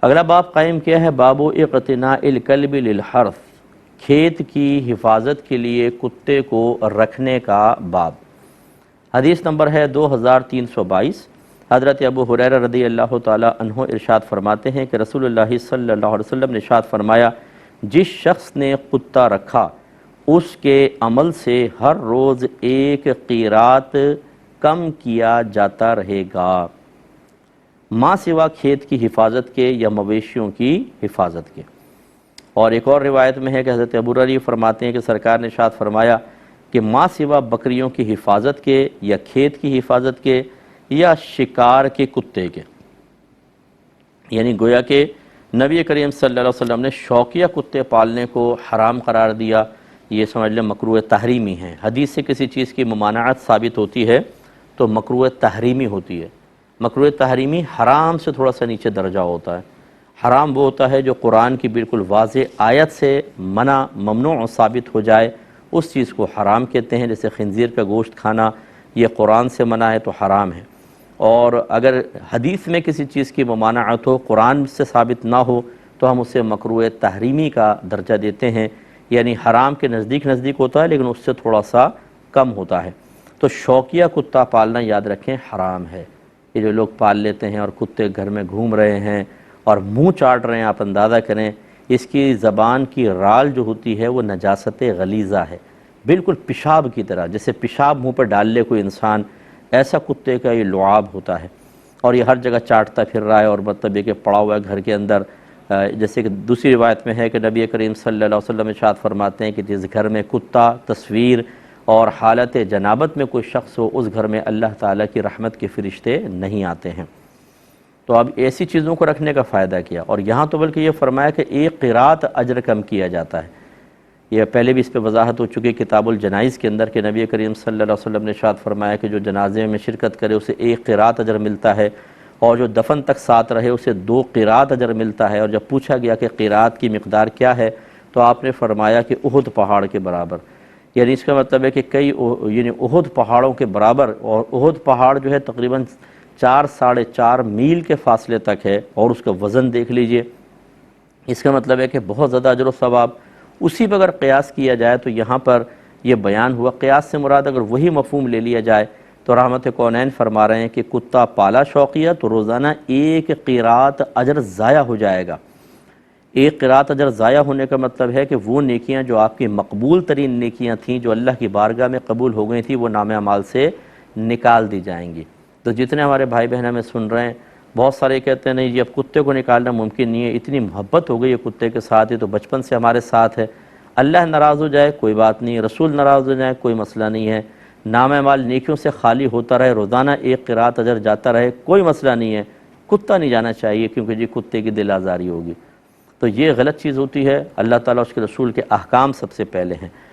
اگلا باب قائم کیا ہے باب اقتناء الکلب للحرث، کھیت کی حفاظت کے لیے کتے کو رکھنے کا باب۔ حدیث نمبر ہے 2322۔ حضرت ابو ہریرہ رضی اللہ تعالی عنہ ارشاد فرماتے ہیں کہ رسول اللہ صلی اللہ علیہ وسلم نے ارشاد فرمایا، جس شخص نے کتا رکھا اس کے عمل سے ہر روز ایک قیراط کم کیا جاتا رہے گا، ماں سوا کھیت کی حفاظت کے یا مویشیوں کی حفاظت کے۔ اور ایک اور روایت میں ہے کہ حضرت ابو ہریرہ فرماتے ہیں کہ سرکار نے ارشاد فرمایا کہ ماں سوا بکریوں کی حفاظت کے یا کھیت کی حفاظت کے یا شکار کے کتے کے، یعنی گویا کہ نبی کریم صلی اللہ علیہ وسلم نے شوقیہ کتے پالنے کو حرام قرار دیا، یہ سمجھ لیں مکروہ تحریمی ہیں۔ حدیث سے کسی چیز کی ممانعت ثابت ہوتی ہے تو مکروہ تحریمی ہوتی ہے۔ مکروہ تحریمی حرام سے تھوڑا سا نیچے درجہ ہوتا ہے۔ حرام وہ ہوتا ہے جو قرآن کی بالکل واضح آیت سے منع ممنوع ثابت ہو جائے، اس چیز کو حرام کہتے ہیں۔ جیسے خنزیر کا گوشت کھانا، یہ قرآن سے منع ہے تو حرام ہے۔ اور اگر حدیث میں کسی چیز کی ممانعت ہو، قرآن سے ثابت نہ ہو، تو ہم اسے مکروہ تحریمی کا درجہ دیتے ہیں، یعنی حرام کے نزدیک ہوتا ہے لیکن اس سے تھوڑا سا کم ہوتا ہے۔ تو شوقیہ کتا پالنا یاد رکھیں حرام ہے۔ یہ جو لوگ پال لیتے ہیں اور کتے گھر میں گھوم رہے ہیں اور منہ چاٹ رہے ہیں، آپ اندازہ کریں اس کی زبان کی رال جو ہوتی ہے وہ نجاست غلیظہ ہے، بالکل پیشاب کی طرح، جیسے پیشاب منہ پر ڈال لے کوئی انسان، ایسا کتے کا یہ لعاب ہوتا ہے، اور یہ ہر جگہ چاٹتا پھر رہا ہے، اور مطلب یہ کہ پڑا ہوا ہے گھر کے اندر۔ جیسے کہ دوسری روایت میں ہے کہ نبی کریم صلی اللہ علیہ وسلم ارشاد فرماتے ہیں کہ جس گھر میں کتا تصویر اور حالت جنابت میں کوئی شخص ہو، اس گھر میں اللہ تعالیٰ کی رحمت کے فرشتے نہیں آتے ہیں۔ تو اب ایسی چیزوں کو رکھنے کا فائدہ کیا، اور یہاں تو بلکہ یہ فرمایا کہ ایک قیراط اجر کم کیا جاتا ہے۔ یہ پہلے بھی اس پہ وضاحت ہو چکی کتاب الجنائز کے اندر کہ نبی کریم صلی اللہ علیہ وسلم نے ارشاد فرمایا کہ جو جنازے میں شرکت کرے اسے ایک قیراط اجر ملتا ہے، اور جو دفن تک ساتھ رہے اسے 2 قیراط اجر ملتا ہے۔ اور جب پوچھا گیا کہ قیراط کی مقدار کیا ہے تو آپ نے فرمایا کہ احد پہاڑ کے برابر، یعنی اس کا مطلب ہے کہ یعنی احد پہاڑوں کے برابر، اور احد پہاڑ جو ہے تقریباً 4-4.5 میل کے فاصلے تک ہے، اور اس کا وزن دیکھ لیجئے۔ اس کا مطلب ہے کہ بہت زیادہ اجر و ثواب۔ اسی پر اگر قیاس کیا جائے تو یہاں پر یہ بیان ہوا، قیاس سے مراد اگر وہی مفہوم لے لیا جائے تو رحمت کونین فرما رہے ہیں کہ کتا پالا شوقیہ تو روزانہ ایک قیراط اجر ضائع ہو جائے گا۔ ایک قیراط اجر ضائع ہونے کا مطلب ہے کہ وہ نیکیاں جو آپ کی مقبول ترین نیکیاں تھیں، جو اللہ کی بارگاہ میں قبول ہو گئی تھیں، وہ نامہ اعمال سے نکال دی جائیں گی۔ تو جتنے ہمارے بھائی بہن ہمیں سن رہے ہیں، بہت سارے کہتے ہیں نہیں جی اب کتے کو نکالنا ممکن نہیں ہے، اتنی محبت ہو گئی ہے کتے کے ساتھ، یہ تو بچپن سے ہمارے ساتھ ہے۔ اللہ ناراض ہو جائے کوئی بات نہیں، رسول ناراض ہو جائے کوئی مسئلہ نہیں ہے، نامہ اعمال نیکیوں سے خالی ہوتا رہے، روزانہ ایک قیراط اجر جاتا رہے، کوئی مسئلہ نہیں ہے، کتا نہیں جانا چاہیے کیونکہ جی کتے کی دل آزاری ہوگی۔ تو یہ غلط چیز ہوتی ہے، اللہ تعالیٰ اس کے رسول کے احکام سب سے پہلے ہیں۔